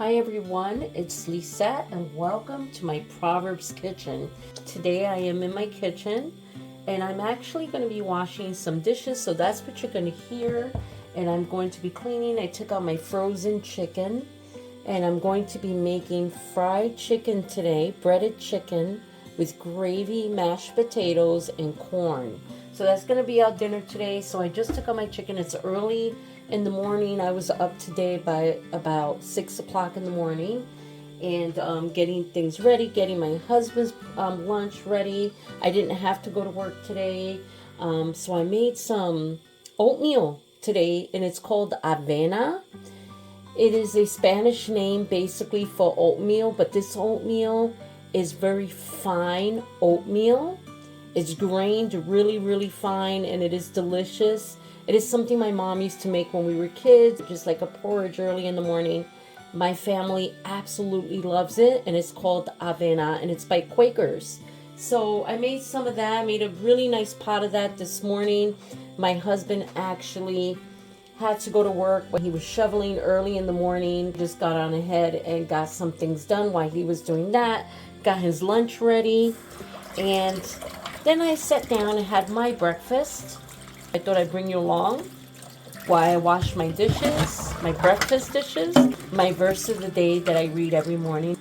Hi everyone, it's Lisette and welcome to my Proverbs Kitchen. Today I am in my kitchen and I'm actually going to be washing some dishes, so that's what you're going to hear. And I'm going to be cleaning. I took out my frozen chicken and I'm going to be making fried chicken today, breaded chicken with gravy, mashed potatoes, and corn. So that's going to be our dinner today. So I just took out my chicken. It's early in the morning. I was up today by about 6 o'clock in the morning and getting things ready, getting my husband's lunch ready. I didn't have to go to work today. So I made some oatmeal today and it's called avena. It is a Spanish name basically for oatmeal, but this oatmeal is very fine oatmeal. It's grained really, really fine and it is delicious. It is something my mom used to make when we were kids, just like a porridge early in the morning. My family absolutely loves it and it's called avena and it's by Quakers. So I made some of that. I made a really nice pot of that this morning. My husband actually had to go to work when he was shoveling early in the morning. Just got on ahead and got some things done while he was doing that. Got his lunch ready. And then I sat down and had my breakfast. I thought I'd bring you along while I wash my dishes, my breakfast dishes, my verse of the day that I read every morning.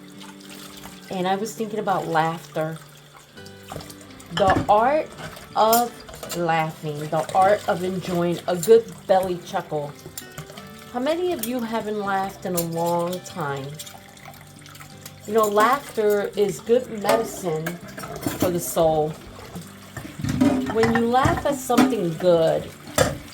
And I was thinking about laughter. The art of laughing, the art of enjoying a good belly chuckle. How many of you haven't laughed in a long time? You know, laughter is good medicine for the soul. When you laugh at something good,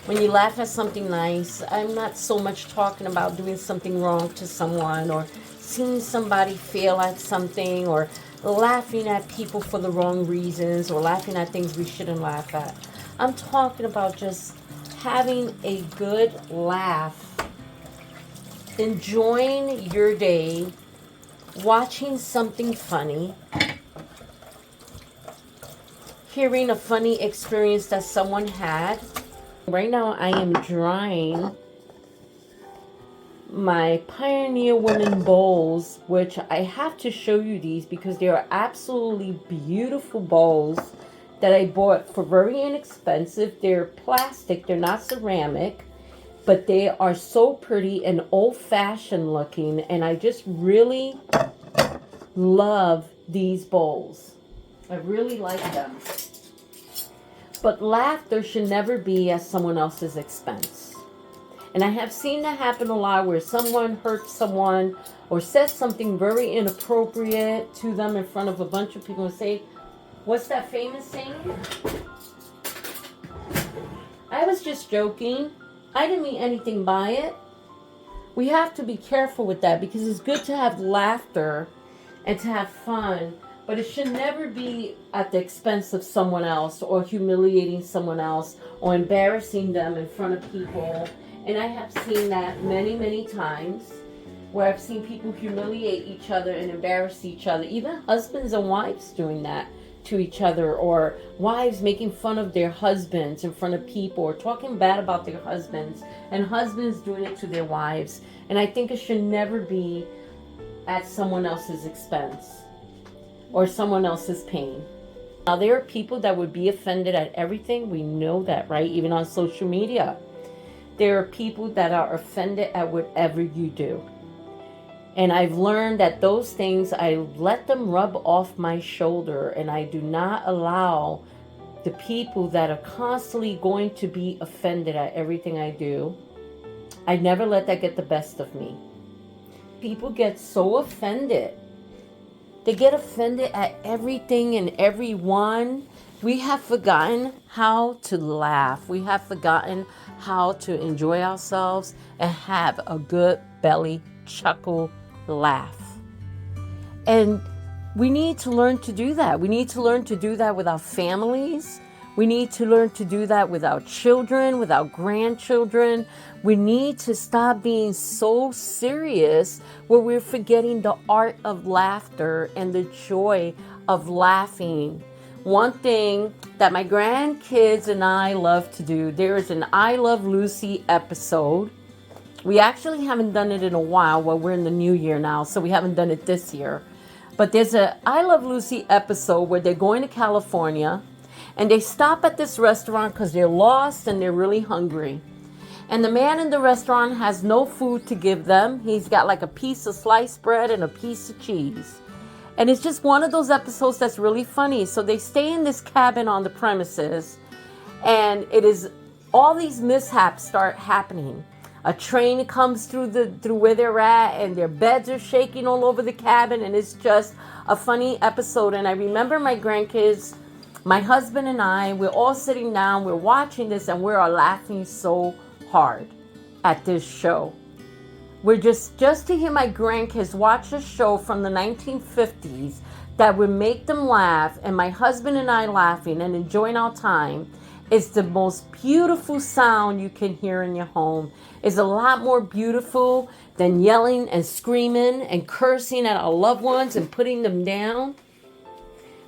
when you laugh at something nice, I'm not so much talking about doing something wrong to someone or seeing somebody fail at something or laughing at people for the wrong reasons or laughing at things we shouldn't laugh at. I'm talking about just having a good laugh, enjoying your day, watching something funny, hearing a funny experience that someone had. Right now I am drying my Pioneer Women bowls, which I have to show you these because they are absolutely beautiful bowls that I bought for very inexpensive. They're plastic, they're not ceramic, but they are so pretty and old-fashioned looking, and I just really love these bowls. I really like them. But laughter should never be at someone else's expense. And I have seen that happen a lot where someone hurts someone or says something very inappropriate to them in front of a bunch of people and say, what's that famous saying? I was just joking. I didn't mean anything by it. We have to be careful with that because it's good to have laughter and to have fun, but it should never be at the expense of someone else or humiliating someone else or embarrassing them in front of people. And I have seen that many, many times where I've seen people humiliate each other and embarrass each other. Even husbands and wives doing that to each other, or wives making fun of their husbands in front of people or talking bad about their husbands, and husbands doing it to their wives. And I think it should never be at someone else's expense or someone else's pain. Now, there are people that would be offended at everything. We know that, right? Even on social media. There are people that are offended at whatever you do. And I've learned that those things, I let them rub off my shoulder, and I do not allow the people that are constantly going to be offended at everything I do. I never let that get the best of me. People get so offended. They get offended at everything and everyone. We have forgotten how to laugh. We have forgotten how to enjoy ourselves and have a good belly chuckle laugh. And we need to learn to do that. We need to learn to do that with our families. We need to learn to do that with our children, with our grandchildren. We need to stop being so serious where we're forgetting the art of laughter and the joy of laughing. One thing that my grandkids and I love to do, there is an I Love Lucy episode We actually haven't done it in a while. Well, we're in the new year now, so we haven't done it this year. But there's a I Love Lucy episode where they're going to California and they stop at this restaurant because they're lost and they're really hungry. And the man in the restaurant has no food to give them. He's got like a piece of sliced bread and a piece of cheese. And it's just one of those episodes that's really funny. So they stay in this cabin on the premises, and it is all these mishaps start happening. A train comes through where they're at, and their beds are shaking all over the cabin, and it's just a funny episode. And I remember my grandkids, my husband and I, we're all sitting down, we're watching this, and we're all laughing so hard at this show. We're just to hear my grandkids watch a show from the 1950s that would make them laugh, and my husband and I laughing and enjoying our time. It's the most beautiful sound you can hear in your home. It's a lot more beautiful than yelling and screaming and cursing at our loved ones and putting them down.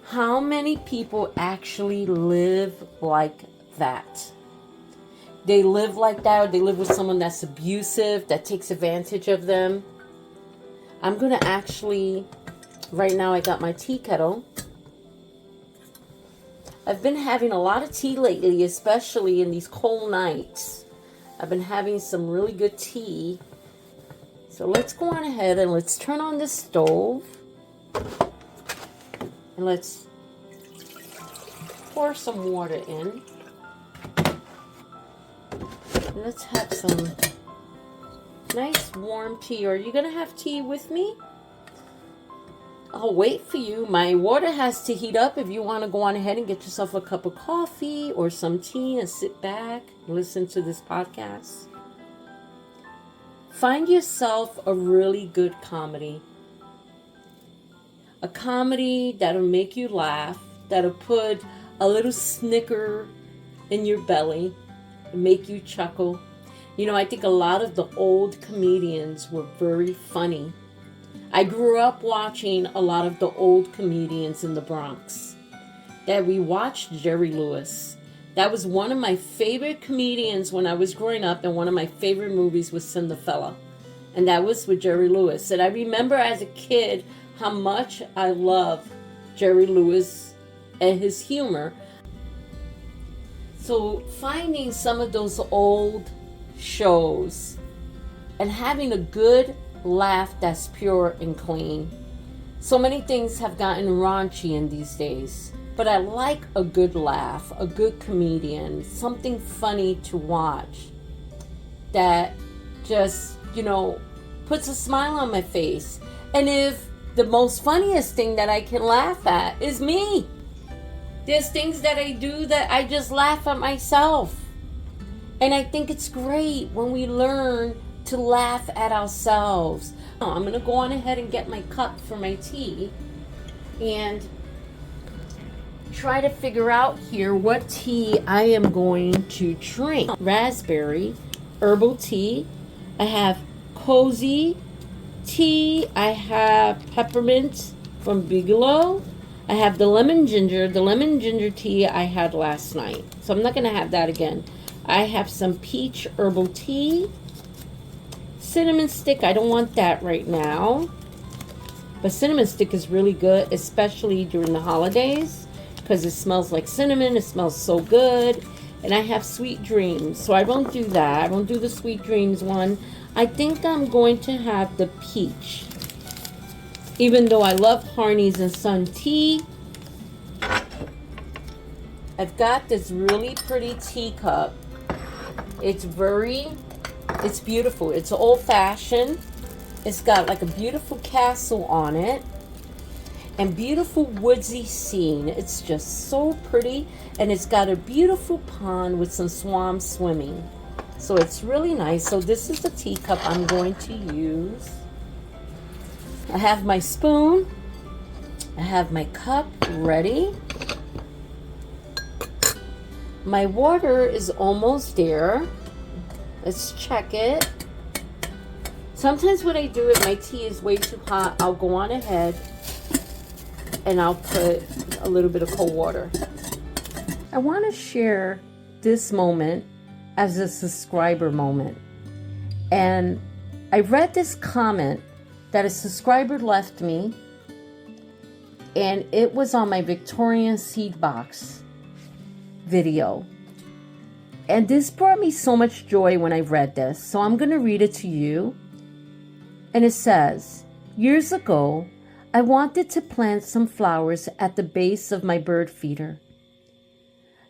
How many people actually live like that? They live like that, or they live with someone that's abusive, that takes advantage of them. I'm going to actually, right now I got my tea kettle. I've been having a lot of tea lately, especially in these cold nights. I've been having some really good tea. So let's go on ahead and let's turn on the stove. And let's pour some water in. Let's have some nice warm tea. Are you going to have tea with me? I'll wait for you. My water has to heat up. If you want to go on ahead and get yourself a cup of coffee or some tea and sit back and listen to this podcast. Find yourself a really good comedy. A comedy that'll make you laugh, that'll put a little snicker in your belly, make you chuckle. You know, I think a lot of the old comedians were very funny. I grew up watching a lot of the old comedians in the Bronx. That we watched Jerry Lewis. That was one of my favorite comedians when I was growing up, and one of my favorite movies was Cinderella. And that was with Jerry Lewis. And I remember as a kid how much I loved Jerry Lewis and his humor. So finding some of those old shows and having a good laugh that's pure and clean. So many things have gotten raunchy in these days, but I like a good laugh, a good comedian, something funny to watch that just, puts a smile on my face. And if the most funniest thing that I can laugh at is me. There's things that I do that I just laugh at myself. And I think it's great when we learn to laugh at ourselves. I'm going to go on ahead and get my cup for my tea and try to figure out here what tea I am going to drink. Raspberry, herbal tea. I have cozy tea. I have peppermint from Bigelow. I have the lemon ginger. The lemon ginger tea I had last night, so I'm not going to have that again. I have some peach herbal tea. Cinnamon stick, I don't want that right now. But cinnamon stick is really good, especially during the holidays, because it smells like cinnamon. It smells so good. And I have sweet dreams, so I won't do that. I won't do the sweet dreams one. I think I'm going to have the peach. Even though I love Harney's and Son tea, I've got this really pretty teacup. It's beautiful. It's old-fashioned. It's got like a beautiful castle on it and beautiful woodsy scene. It's just so pretty, and it's got a beautiful pond with some swans swimming. So it's really nice. So this is the teacup I'm going to use. I have my spoon. I have my cup ready. My water is almost there. Let's check it. Sometimes what I do if my tea is way too hot, I'll go on ahead and I'll put a little bit of cold water. I want to share this moment as a subscriber moment. And I read this comment that a subscriber left me, and it was on my Victorian seed box video. And this brought me so much joy when I read this. So I'm going to read it to you. And it says, years ago, I wanted to plant some flowers at the base of my bird feeder.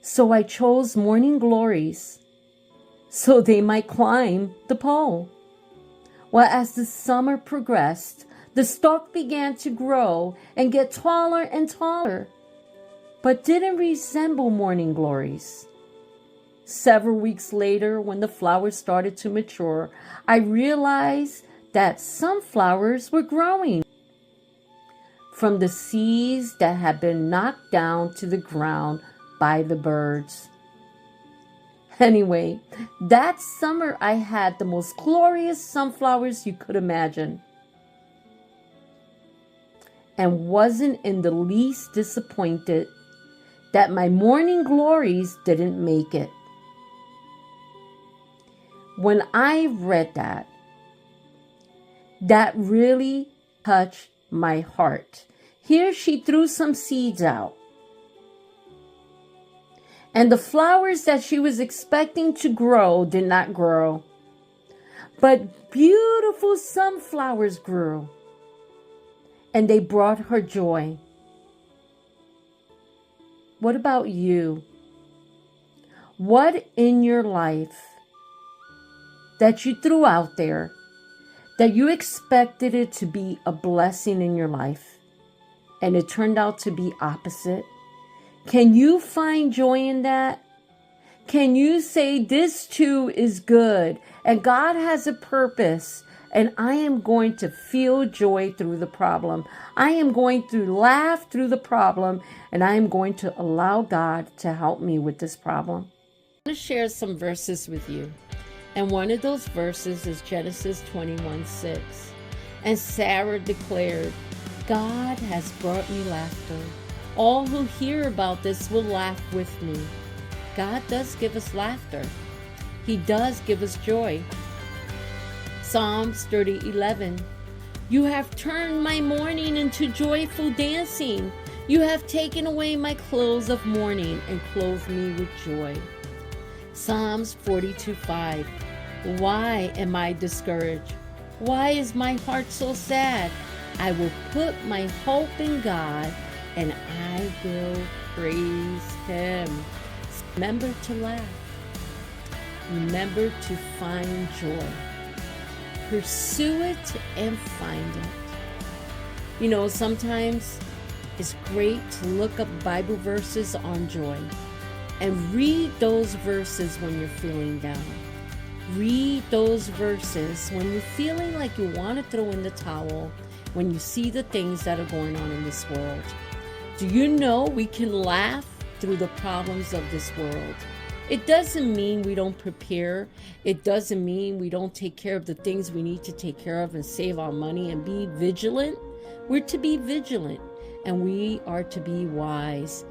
So I chose morning glories so they might climb the pole. Well, as the summer progressed, the stalk began to grow and get taller and taller, but didn't resemble morning glories. Several weeks later, when the flowers started to mature, I realized that some flowers were growing from the seeds that had been knocked down to the ground by the birds. Anyway, that summer I had the most glorious sunflowers you could imagine, and wasn't in the least disappointed that my morning glories didn't make it. When I read that really touched my heart. Here she threw some seeds out, and the flowers that she was expecting to grow did not grow, but beautiful sunflowers grew, and they brought her joy. What about you? What in your life that you threw out there that you expected it to be a blessing in your life, and it turned out to be opposite? Can you find joy in that? Can you say, this too is good, and God has a purpose, and I am going to feel joy through the problem. I am going to laugh through the problem, and I am going to allow God to help me with this problem. I'm going to share some verses with you. And one of those verses is Genesis 21:6. And Sarah declared, God has brought me laughter. All who hear about this will laugh with me. God does give us laughter. He does give us joy. Psalms 30:11. You have turned my mourning into joyful dancing. You have taken away my clothes of mourning and clothed me with joy. Psalms 42:5. Why am I discouraged? Why is my heart so sad? I will put my hope in God, and I will praise Him. Remember to laugh. Remember to find joy. Pursue it and find it. You know, sometimes it's great to look up Bible verses on joy and read those verses when you're feeling down. Read those verses when you're feeling like you want to throw in the towel, when you see the things that are going on in this world. Do you know we can laugh through the problems of this world? It doesn't mean we don't prepare. It doesn't mean we don't take care of the things we need to take care of and save our money and be vigilant. We're to be vigilant, and we are to be wise.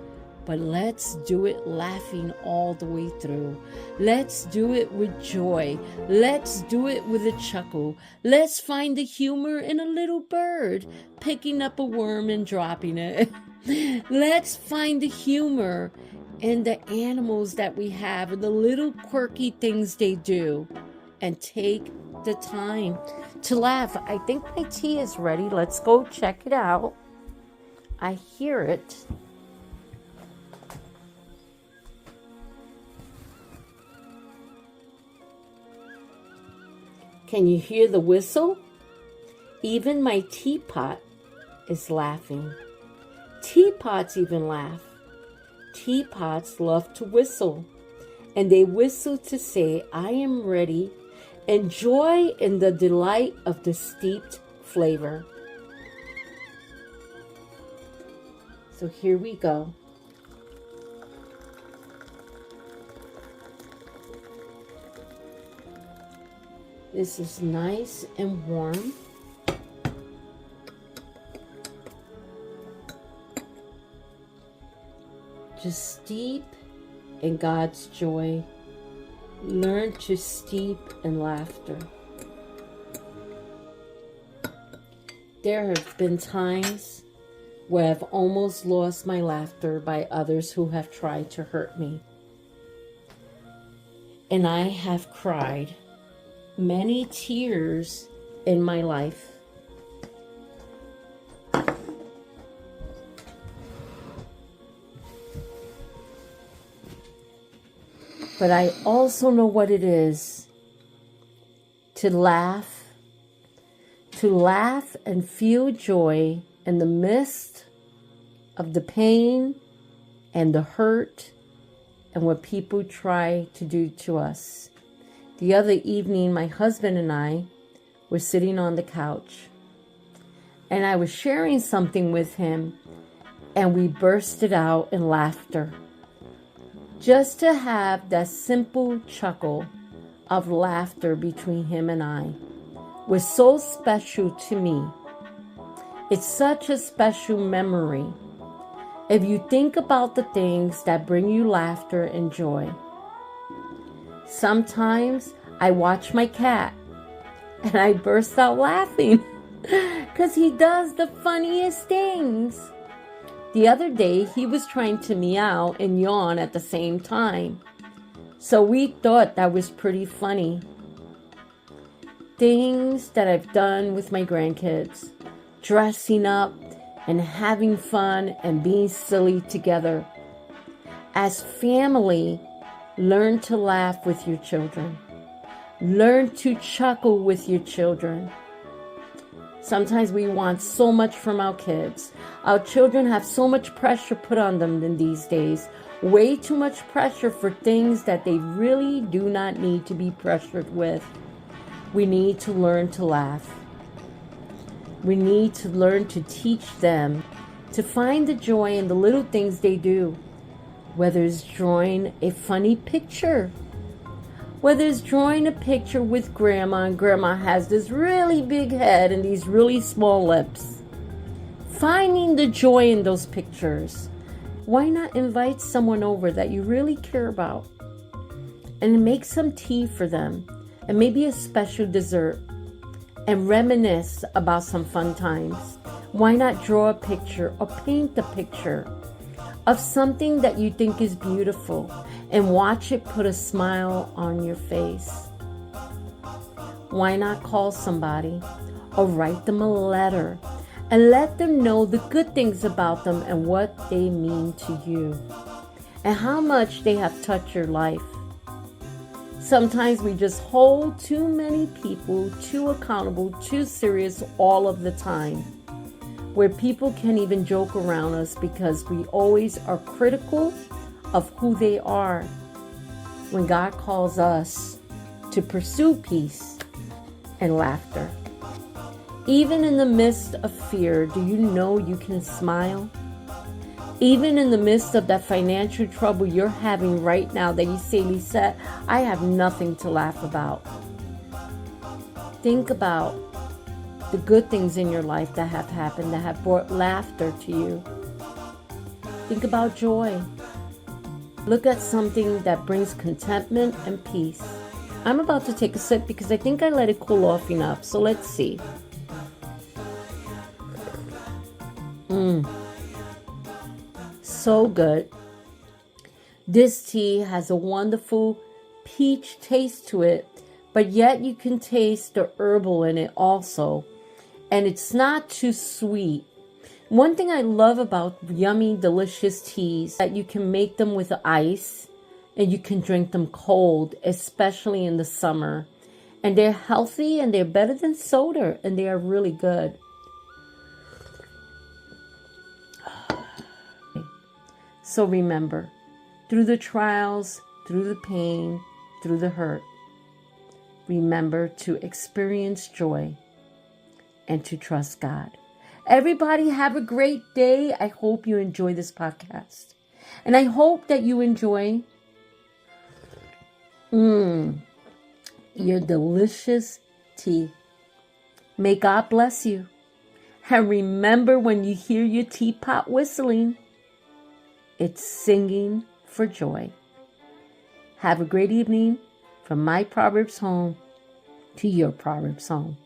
But let's do it laughing all the way through. Let's do it with joy. Let's do it with a chuckle. Let's find the humor in a little bird picking up a worm and dropping it. Let's find the humor in the animals that we have and the little quirky things they do, and take the time to laugh. I think my tea is ready. Let's go check it out. I hear it. Can you hear the whistle? Even my teapot is laughing. Teapots even laugh. Teapots love to whistle, and they whistle to say, I am ready, and joy in the delight of the steeped flavor. So here we go. This is nice and warm. Just steep in God's joy. Learn to steep in laughter. There have been times where I've almost lost my laughter by others who have tried to hurt me. And I have cried many tears in my life. But I also know what it is to laugh and feel joy in the midst of the pain and the hurt and what people try to do to us. The other evening, my husband and I were sitting on the couch, and I was sharing something with him, and we bursted out in laughter. Just to have that simple chuckle of laughter between him and I was so special to me. It's such a special memory. If you think about the things that bring you laughter and joy. Sometimes I watch my cat and I burst out laughing because he does the funniest things. The other day, he was trying to meow and yawn at the same time. So we thought that was pretty funny. Things that I've done with my grandkids. Dressing up and having fun and being silly together. As family, learn to laugh with your children. Learn to chuckle with your children. Sometimes we want so much from our kids. Our children have so much pressure put on them in these days. Way too much pressure for things that they really do not need to be pressured with. We need to learn to laugh. We need to learn to teach them to find the joy in the little things they do. Whether it's drawing a funny picture, whether it's drawing a picture with grandma, and grandma has this really big head and these really small lips. Finding the joy in those pictures. Why not invite someone over that you really care about and make some tea for them and maybe a special dessert and reminisce about some fun times? Why not draw a picture or paint a picture of something that you think is beautiful and watch it put a smile on your face? Why not call somebody or write them a letter and let them know the good things about them and what they mean to you and how much they have touched your life? Sometimes we just hold too many people too accountable, too serious all of the time, where people can't even joke around us because we always are critical of who they are, when God calls us to pursue peace and laughter. Even in the midst of fear, do you know you can smile? Even in the midst of that financial trouble you're having right now that you say, Lisette, I have nothing to laugh about. Think about the good things in your life that have happened, that have brought laughter to you. Think about joy. Look at something that brings contentment and peace. I'm about to take a sip because I think I let it cool off enough. So let's see. So good. This tea has a wonderful peach taste to it, but yet you can taste the herbal in it also. And it's not too sweet. One thing I love about yummy, delicious teas, that you can make them with ice and you can drink them cold, especially in the summer. And they're healthy and they're better than soda and they are really good. So remember, through the trials, through the pain, through the hurt, remember to experience joy and to trust God. Everybody have a great day. I hope you enjoy this podcast. And I hope that you enjoy your delicious tea. May God bless you. And remember, when you hear your teapot whistling, it's singing for joy. Have a great evening from my Proverbs home to your Proverbs home.